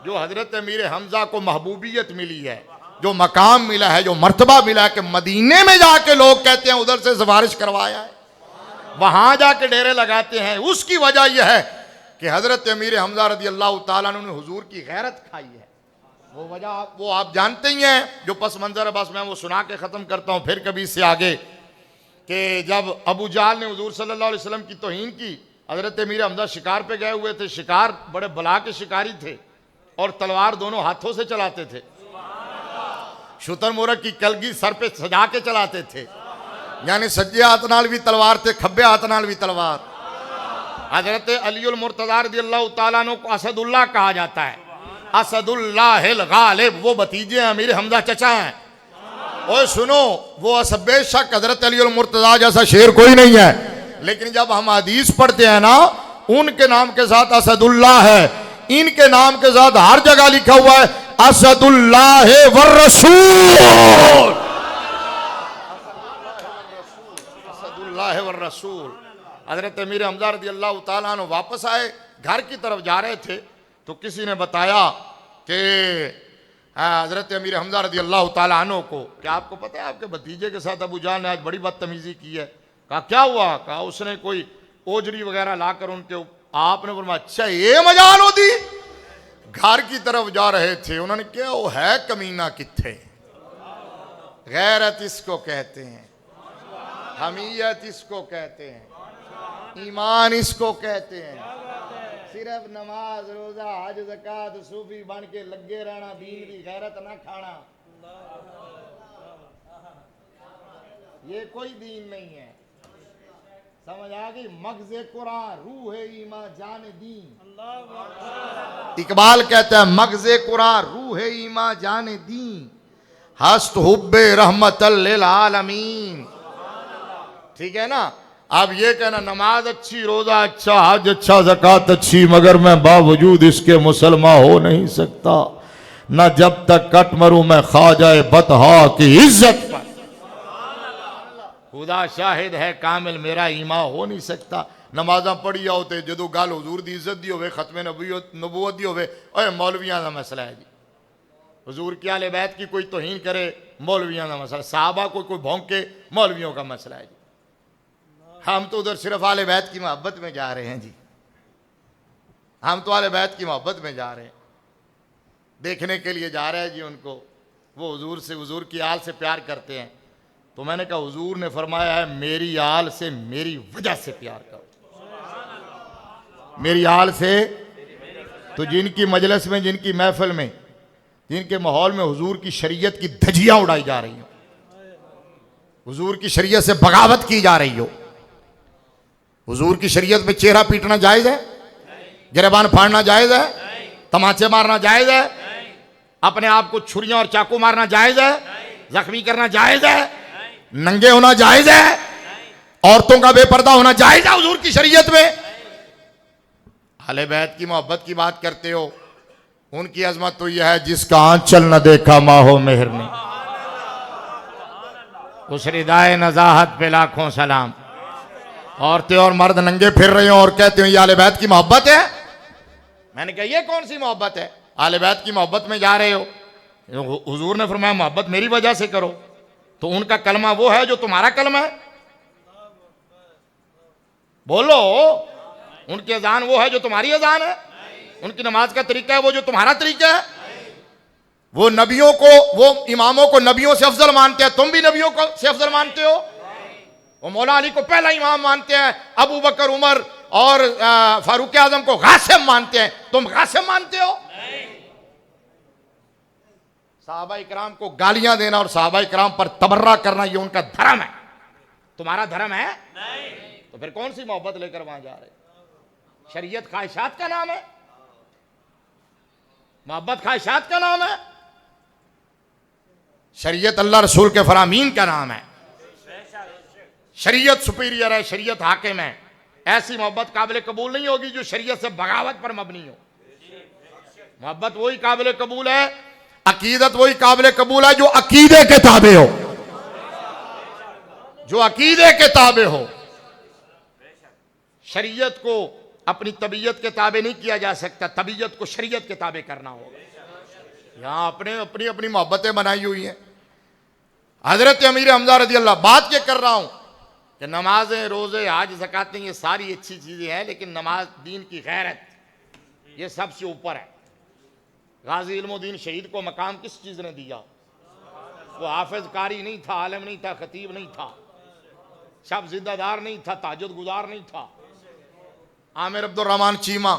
जो हजरत अमीर हमजा को महबूबियत मिली है, जो मकाम मिला है, जो मर्तबा मिला है कि मदीने में जाके लोग कहते हैं उधर से सिफारिश करवाया है, वहां जाके डेरे लगाते हैं, उसकी वजह यह है कि हजरत अमीर हमजा रज़ी अल्लाह तआला अन्हु ने हुजूर की गैरत खाई है। वो वजह वो आप जानते ही हैं, जो पस मंजर है बस मैं वो सुना के ख़त्म करता हूँ, फिर कभी इससे आगे, कि जब अबू जाल ने हुजूर सल्लल्लाहु अलैहि वसल्लम की तौहीन की, हजरत अमीर हमजा शिकार पे गए हुए थे, शिकार बड़े बला के शिकारी थे और तलवार दोनों हाथों से चलाते थे, शुतरमुर्ग की कलगी सर पे सजा के चलाते थे, यानी सज्जे हाथ नाल भी तलवार थे, खब्बे हाथ नाल भी तलवार। हजरत अलीउल मुर्तज़ा रज़ियल्लाहु ताला अन्हु को असदुल्लाह कहा जाता है। असदुल्लाहिल गालिब, वो भतीजे अमीर हमजा चचा हैं। ओए सुनो, वो बेशक हजरत अलीउल मुर्तज़ा जैसा शेर कोई नहीं है, लेकिन जब हम हदीस पढ़ते हैं ना, उनके नाम के साथ असदुल्लाह है, इनके नाम के साथ हर जगह लिखा हुआ है असदुल्लाह वर रसूल, असदुल्लाह वर रसूल। हजरत अमीर हमजा रज़ियल्लाहु ताला अन्हु वापस आए, घर की तरफ जा रहे थे, तो किसी ने बताया कि हजरत अमीर हमजा रज़ियल्लाहु ताला अन्हु को, क्या आपको पता है आपके भतीजे के साथ अबू जान ने आज बड़ी बदतमीजी की है। कहा क्या हुआ? कहा उसने कोई ओजरी वगैरह लाकर उनके, आपने फरमाया अच्छा ये मजाल होती। घर की तरफ जा रहे थे, उन्होंने क्या वो है कमीना किथे, गैरत इसको कहते हैं, हमीयत इसको कहते हैं, ईमान इसको कहते हैं। सिर्फ नमाज रोजा हज ज़कात सूफी बन के लगे रहना, दीन की गैरत ना खाना, ये कोई दीन नहीं है। समझ आ गई? मगज़े कुरान रूह ईमान जान दीन। इकबाल कहता है मगज़े कुरान रूह ईमान जान दीन, हस्त हुब्बे रहमतल लिल आलमीन। ठीक है ना? अब ये कहना नमाज अच्छी, रोजा अच्छा, हज अच्छा, ज़कात अच्छी, मगर मैं बावजूद इसके मुसलमान हो नहीं सकता, न जब तक कट मरूं मैं ख्वाजा बतहा की इज्जत पर। खुदा शाहिद है कामिल मेरा ईमान हो नहीं सकता। नमाजा पढ़ी आओ तो जो गल हुजूर दी इज्जत दी होवे, खत्म नबूवत दी होवे, ओए मौलवियां का मसला है जी। हुजूर की आले बैत की कोई तौहीन करे, मौलवियां का मसला, साहबा को कोई भौंके, मौलवियों का मसला है जी। हम तो उधर सिर्फ आले बैत की मोहब्बत में जा रहे हैं जी, हम तो आले बैत की मोहब्बत में जा रहे हैं, देखने के लिए जा रहे हैं जी उनको। वो हुजूर से, हुजूर की आल से प्यार करते हैं। तो मैंने कहा हुजूर ने फरमाया है मेरी आल से मेरी वजह से प्यार करो, मेरी आल से। तो जिनकी मजलिस में, जिनकी महफिल में, जिनके माहौल में हुजूर की शरीयत की धज्जियां उड़ाई जा रही हो, हुजूर की शरीयत से बगावत की जा रही हो, हुजूर की शरीयत में चेहरा पीटना जायज है, गिरबान फाड़ना जायज है, तमाचे मारना जायज है, अपने आप को छुरियां और चाकू मारना जायज है, जख्मी करना जायज है, नंगे होना जायज है, औरतों का बेपर्दा होना जायज है हुजूर की शरीयत में। अहले बैत की मोहब्बत की बात करते हो, उनकी अजमत तो यह है जिसका आंचल न देखा माहो मेहर ने, उस रिदाए नजाहत पे लाखों सलाम। औरतें और मर्द नंगे फिर रहे हो और कहते हो ये आले बैत की मोहब्बत है। मैंने कहा ये कौन सी मोहब्बत है? आले बैत की मोहब्बत में जा रहे हो। हुजूर ने फरमाया मोहब्बत मेरी वजह से करो, तो उनका कलमा वो है जो तुम्हारा कलमा है। बोलो, उनकी अजान वो है जो तुम्हारी अजान है, उनकी नमाज का तरीका है वो जो तुम्हारा तरीका है। वो नबियों को, वो इमामों को नबियों से अफजल मानते हैं, तुम भी नबियों को से अफजल मानते हो। वो मौला अली को पहला इमाम मानते हैं, अबू बकर, उमर और फारूक आजम को गासिम मानते हैं, तुम गासिम मानते हो। साहबा इकराम को गालियां देना और साहबा इकराम पर तबर्रा करना ये उनका धर्म है, तुम्हारा धर्म है नहीं। तो फिर कौन सी मोहब्बत लेकर वहां जा रहे? शरीयत ख्वाहिशात का नाम है, मोहब्बत ख्वाहिशात का नाम है, शरीयत अल्लाह रसूल के फरामीन का नाम है। शरीयत सुपीरियर है, शरीयत हाकिम है। ऐसी मोहब्बत काबिल कबूल नहीं होगी जो शरीयत से बगावत पर मबनी हो। मोहब्बत वही काबिल कबूल है, अकीदत वही काबिल कबूल है जो अकीदे के ताबे हो, जो अकीदे के ताबे हो। शरीयत को अपनी तबीयत के ताबे नहीं किया जा सकता, तबीयत को शरीयत के ताबे करना होगा। यहां अपने अपनी अपनी मोहब्बतें बनाई हुई हैं। हजरत अमीर हमजा रज़ी अल्लाह, बात ये कर रहा हूं कि नमाजें, रोजे, हज, ज़कातें ये सारी अच्छी चीजें हैं, लेकिन नमाज, दीन की गैरत, ये सबसे ऊपर है। गाजी इल्मुद्दीन शहीद को मकाम किस चीज ने दिया? वो हाफिज कारी नहीं था, आलिम नहीं था, खतीब नहीं था, शब जिद्दादार नहीं था, ताजुद गुजार नहीं था। आमिर अब्दुल रहमान चीमा,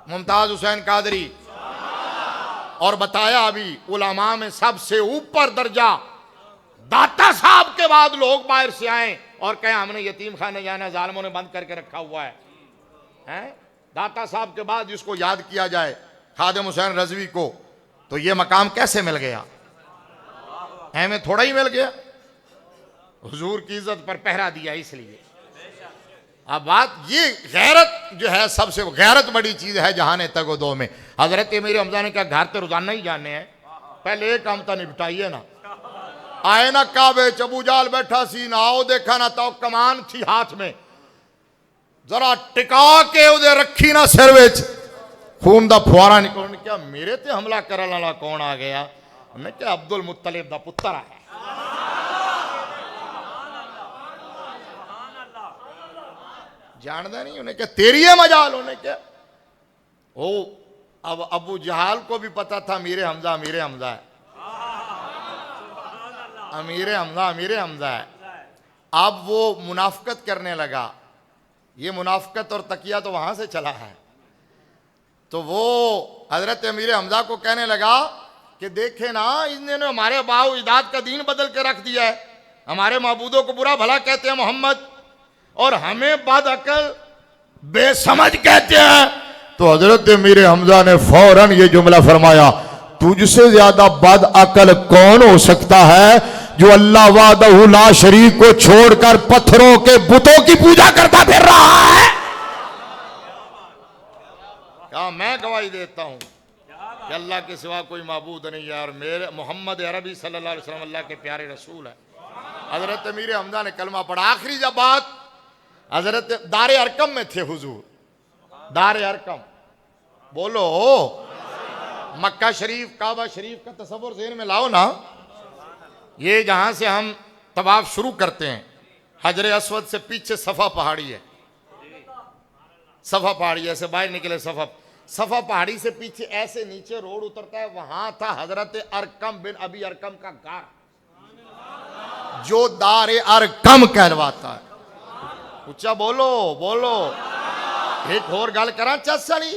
मुमताज हुसैन कादरी, और बताया अभी उलमा में सबसे ऊपर दर्जा दाता साहब के बाद लोग बाहर से आए और कहें हमने यतीम खाने जाना, जालिमों ने बंद करके रखा हुआ है। हैं? दाता साहब के बाद जिसको याद किया जाए खादिम हुसैन रजवी को, तो ये मकाम कैसे मिल गया? हमें थोड़ा ही मिल गया, हुजूर की इज्जत पर पहरा दिया इसलिए। अब बात ये गैरत जो है, सबसे गैरत बड़ी चीज है जहाने तक दो में। हजरत मेरे हमजा ने क्या घर तो रोजाना ही जाने हैं, पहले एक काम तो निपटाइए ना। आए ना काबे चबू जाल बैठा सी ना, आओ देखा ना तो कमान थी हाथ में, जरा टिका के उदे रखी ना सिर विच, खून दा फुआरा निकल। क्या मेरे ते हमला करने वाला कौन आ गया? मैं क्या अब्दुल मुत्तलिब दा पुत्र है। जानदा नहीं उन्हें क्या तेरी है मजाल? उन्हें क्या ओ, अब अबू जहाल को भी पता था अमीर हमजा अमीर हमजा है, अमीर हमजा है। अब वो मुनाफकत करने लगा। ये मुनाफकत और तकिया तो वहां से चला है। तो वो हजरत अमीर हमजा को कहने लगा कि देखे ना, इन्होंने हमारे बाऊ इदाद का दीन बदल के रख दिया है, हमारे मबूदों को बुरा भला कहते हैं मोहम्मद, और हमें बद अकल बेसमझ कहते हैं। तो हजरत अमीर हमजा ने फौरन ये जुमला फरमाया, तुझसे ज्यादा बद अकल कौन हो सकता है जो अल्लाह वादहू ला शरीक को छोड़कर पत्थरों के बुतों की पूजा करता फिर रहा है? क्या मैं गवाही देता हूं कि अल्लाह के सिवा कोई माबूद नहीं है, और मेरे मोहम्मद अरबी सल्लल्लाहु अलैहि वसल्लम अल्लाह के प्यारे रसूल है। हजरत अमीर हमजा ने कलमा पढ़ा। आखिरी जब बात, हजरत दारे अरकम में थे हुजूर, दारे अरकम, बोलो मक्का शरीफ काबा शरीफ का तस्वुर ज़हन में लाओ ना। ये जहां से हम तवाफ शुरू करते हैं, हजरे अस्वद से पीछे सफा पहाड़ी है, सफा पहाड़ी ऐसे बाहर निकले, सफा पहाड़ी से पीछे ऐसे नीचे रोड उतरता है, वहां था हजरत अरकम बिन अबी अरकम का गार, जो दारे अरकम कहलवाता है। ऊंचा बोलो बोलो। एक और गल करा चसड़ी,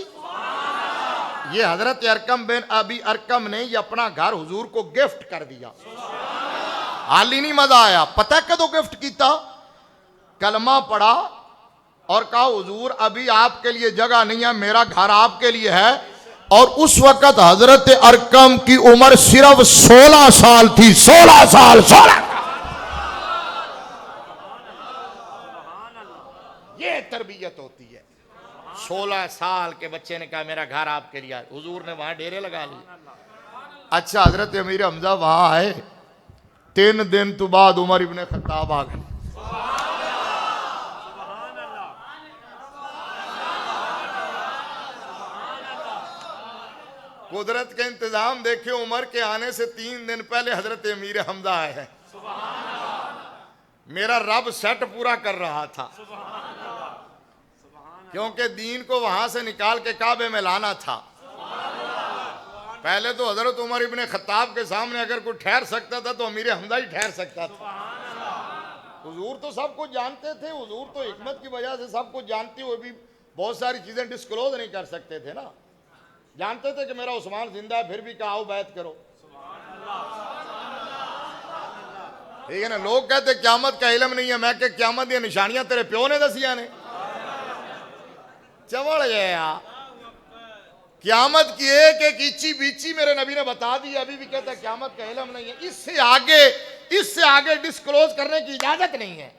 ये हजरत अरकम बिन अबी अरकम ने ये अपना घर हुजूर को गिफ्ट कर दिया। हाल ही नहीं मजा आया, पता कदों गिफ्ट किया? कलमा पढ़ा और कहा हुजूर अभी आपके लिए जगह नहीं है, मेरा घर आपके लिए है। और उस वक्त हजरत अरकम की उम्र सिर्फ 16 साल थी, 16 साल, 16। ये तरबियत होती है। 16 साल के बच्चे ने कहा मेरा घर आपके लिए है। हुजूर ने वहां डेरे लगा लिए। अच्छा, हजरत अमीर हमजा वहां आए, 3 दिन तो बाद उमर इब्ने खत्ताब आ गए। कुदरत के इंतजाम देखे, उमर के आने से 3 दिन पहले हजरत अमीर हमजा आए हैं। मेरा रब सेट पूरा कर रहा था, क्योंकि दीन को वहां से निकाल के काबे में लाना था। पहले तो हजरत उमर इब्ने खत्ताब के सामने अगर कोई ठहर सकता था तो अमीर हमजा ही ठहर सकता था। हुजूर तो सब कुछ जानते थे, हुजूर तो हिकमत की वजह से सब कुछ जानते हुए भी बहुत सारी चीजें डिस्क्लोज नहीं कर सकते थे ना। जानते थे कि मेरा उस्मान जिंदा है, फिर भी कहा आओ बैत करो, ठीक है ना। लोग कहते क्यामत का इल्म नहीं है, मैं क्या क्यामत दी निशानियां तेरे प्यो ने दसिया ने? चवड़ गया। क्यामत की एक एक इची बीची मेरे नबी ने बता दी, अभी भी कहता है क्यामत का इल्म नहीं है। इससे आगे डिस्क्लोज करने की इजाजत नहीं है।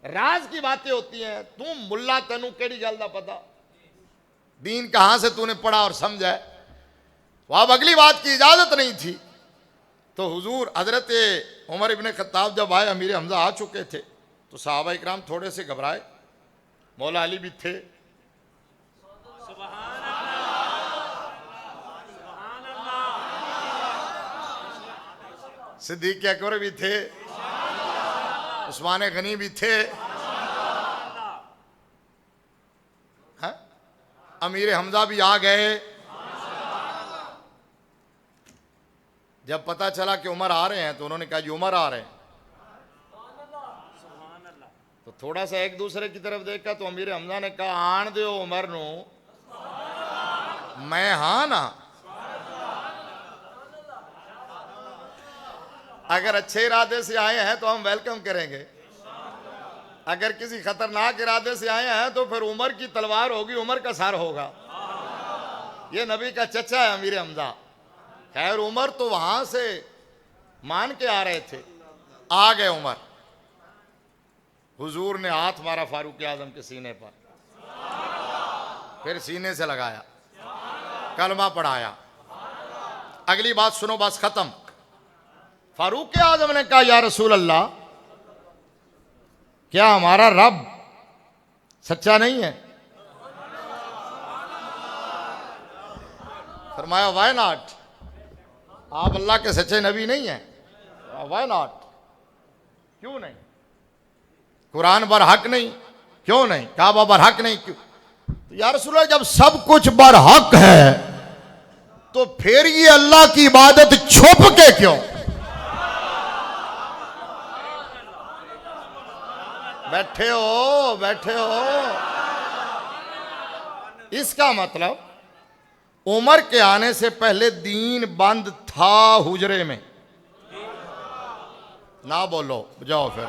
राज की बातें होती हैं। तू मुल्ला, तेनू केड़ी गल दा पता? दीन कहां से तूने पढ़ा और समझा है? वहां अगली बात की इजाजत नहीं थी। तो हुजूर हजरत उमर इब्ने खत्ताब जब आए, अमीर हमजा आ चुके थे, तो सहाबा इकराम थोड़े से घबराए। मौला अली भी थे, सिद्दीक अकबर भी थे, उस्मान गनी भी थे, अमीर हमजा भी आ गए। जब पता चला कि उमर आ रहे हैं तो उन्होंने कहा जी उमर आ रहे हैं। तो थोड़ा सा एक दूसरे की तरफ देखा तो अमीर हमजा ने कहा आन दो उमर नू, मैं हाँ ना। अगर अच्छे इरादे से आए हैं तो हम वेलकम करेंगे, अगर किसी खतरनाक इरादे से आए हैं तो फिर उमर की तलवार होगी, उमर का सर होगा। ये नबी का चचा है अमीर हमजा। खैर उमर तो वहां से मान के आ रहे थे, आ गए उमर। हुजूर ने हाथ मारा फारूक आजम के सीने पर, फिर सीने से लगाया, कलमा पढ़ाया। अगली बात सुनो, बस खत्म। फारूक आजम ने कहा या रसूल अल्लाह, क्या हमारा रब सच्चा नहीं है? फरमाया वाई नॉट, आप अल्लाह के सच्चे नबी नहीं हैं। वाई नॉट, क्यों नहीं? कुरान बरहक नहीं, क्यों नहीं? काबा बरहक नहीं, क्यों? तो या रसूल अल्लाह, जब सब कुछ बरहक है तो फिर ये अल्लाह की इबादत छुप के क्यों? बैठे हो, बैठे हो। इसका मतलब उमर के आने से पहले दीन बंद था हुजरे में। ना बोलो, जाओ फिर।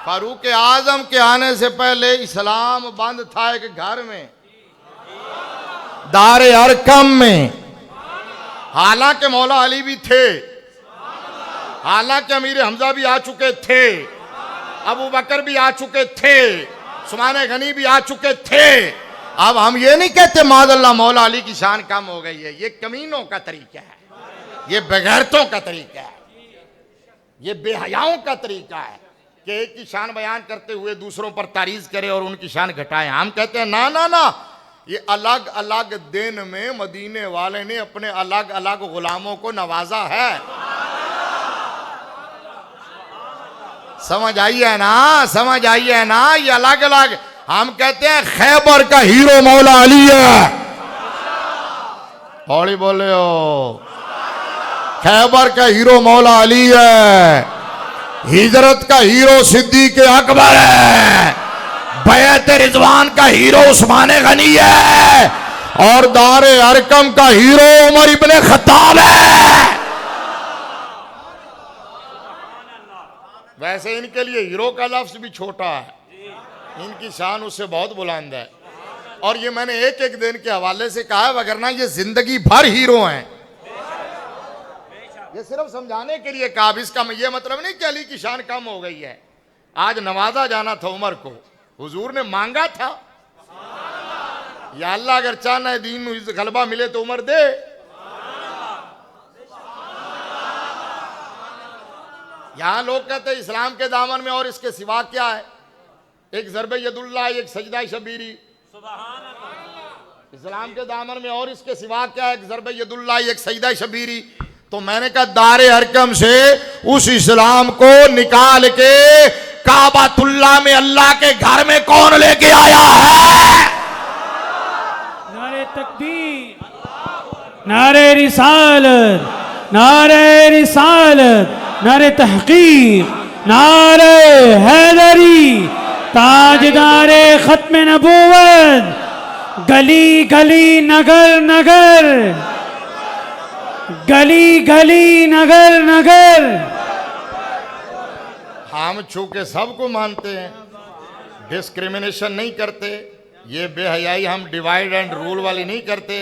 फारूक आजम के आने से पहले इस्लाम बंद था एक घर में, दारे अरकम में। हालांकि मौला अली भी थे, हालांकि अमीर हमजा भी आ चुके थे, अबू बकर भी आ चुके थे, उस्मान गनी भी आ चुके थे। अब हम ये नहीं कहते माज़अल्लाह मौला अली की शान कम हो गई है। ये कमीनों का तरीका है, ये बेगैरतों का तरीका है, ये बेहयाओं का तरीका है कि एक की शान बयान करते हुए दूसरों पर तारीज करे और उनकी शान घटाएं। हम कहते हैं ना ना ना, ये अलग अलग दिन में मदीने वाले ने अपने अलग अलग गुलामों को नवाजा है। समझ आई है ना? समझ आई है ना? ये अलग अलग। हम कहते हैं खैबर का हीरो मौला अली है। हौली बोले हो। खैबर का हीरो मौला अली है, हिजरत का हीरो सिद्दीक अकबर है, बैत रिजवान का हीरो उस्मान गनी है, और दारे अरकम का हीरो उमर इब्ने खत्ताब है। वैसे इनके लिए हीरो का लफ्ज भी छोटा है, इनकी शान उससे बहुत बुलंद है। और ये मैंने एक एक दिन के हवाले से कहा है, वगरना ये जिंदगी भर हीरो हैं। ये सिर्फ समझाने के लिए कहा, इसका ये मतलब नहीं कि अली की शान कम हो गई है। आज नवाजा जाना था उमर को, हुजूर ने मांगा था, या अल्लाह अगर चाहना है दीन में गलबा मिले तो उमर दे। यहां लोग कहते हैं इस्लाम के दामन में और इसके सिवा क्या है? एक ज़रबे यदुल्लाह, एक सजदा शबीरी। इस्लाम के दामन में और इसके सिवा क्या है? एक ज़रबे यदुल्लाह, एक सजदा शबीरी। तो मैंने कहा दारे अरकम से उस इस्लाम को निकाल के काबातुल्लाह में अल्लाह के घर में कौन लेके आया है? नारे तकबीर, नारे रिसालत, नारे रिसालत, नारे तहकीर, नारे हैदरी, ताजदारे खत्म नबूवत, गली गली नगर नगर, गली गली नगर नगर। हम छू के सबको मानते हैं, डिस्क्रिमिनेशन नहीं करते। ये बेहयाई हम डिवाइड एंड रूल वाली नहीं करते।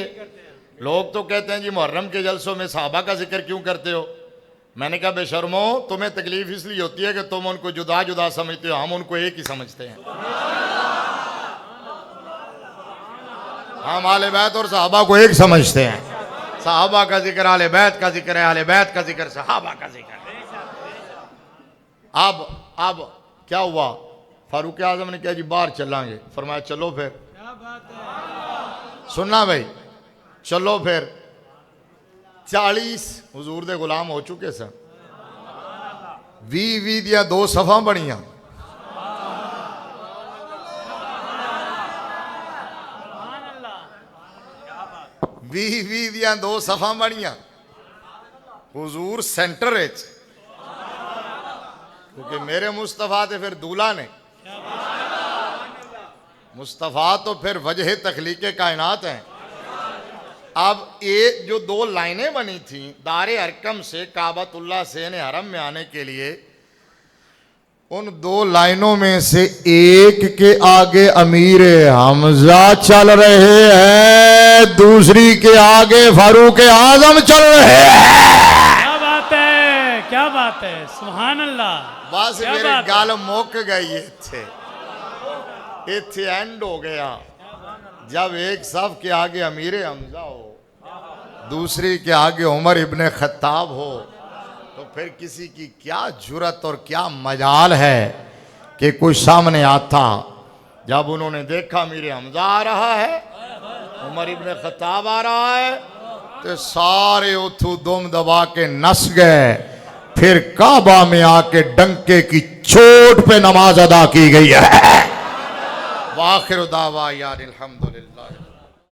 लोग तो कहते हैं जी मुहर्रम के जलसों में सहाबा का जिक्र क्यों करते हो? मैंने कहा बेशर्मो, तुम्हें तकलीफ इसलिए होती है कि तुम उनको जुदा जुदा समझते हो, हम उनको एक ही समझते हैं। हम आले बैत और सहाबा को एक समझते हैं। सहाबा का जिक्र आले बैत का जिक्र है, आले बैत का जिक्र सहाबा का जिक्र है। अब क्या हुआ? फारूक आजम ने कहा जी बाहर चलांगे। फरमाया चलो फिर। सुनना भाई, चलो फिर। 40 हुजूर दे गुलाम हो चुके सन। 20 दियां 2 सफा बनिया। भी दियां 2 सफा बनिया। हुजूर सेंटर है, क्योंकि मेरे मुस्तफा थे फिर दूल्हा ने। मुस्तफा तो फिर वजह तखलीके कायनात हैं। अब ये जो 2 लाइनें बनी थी दारे अरकम से काबतुल्लाह से ने हरम में आने के लिए, उन दो लाइनों में से एक के आगे अमीर हमजा चल रहे हैं, दूसरी के आगे फारूक आजम चल रहे हैं। क्या बात है, क्या बात है, सुभान अल्लाह। बस क्या मेरे बात है? गल मुक गई इत्थे एंड हो गया। जब एक सफ के आगे अमीर हमजा हो, दूसरी के आगे उमर इब्ने खत्ताब हो, तो फिर किसी की क्या जुरत और क्या मजाल है कि कोई सामने आता। जब उन्होंने देखा अमीर हमजा आ रहा है, उमर इब्ने खत्ताब आ रहा है, तो सारे उथू दुम दबा के नस गए। फिर काबा में आके डंके की चोट पे नमाज अदा की गई है। वाखिर दावा यार अल्हम्दुलिल्लाह।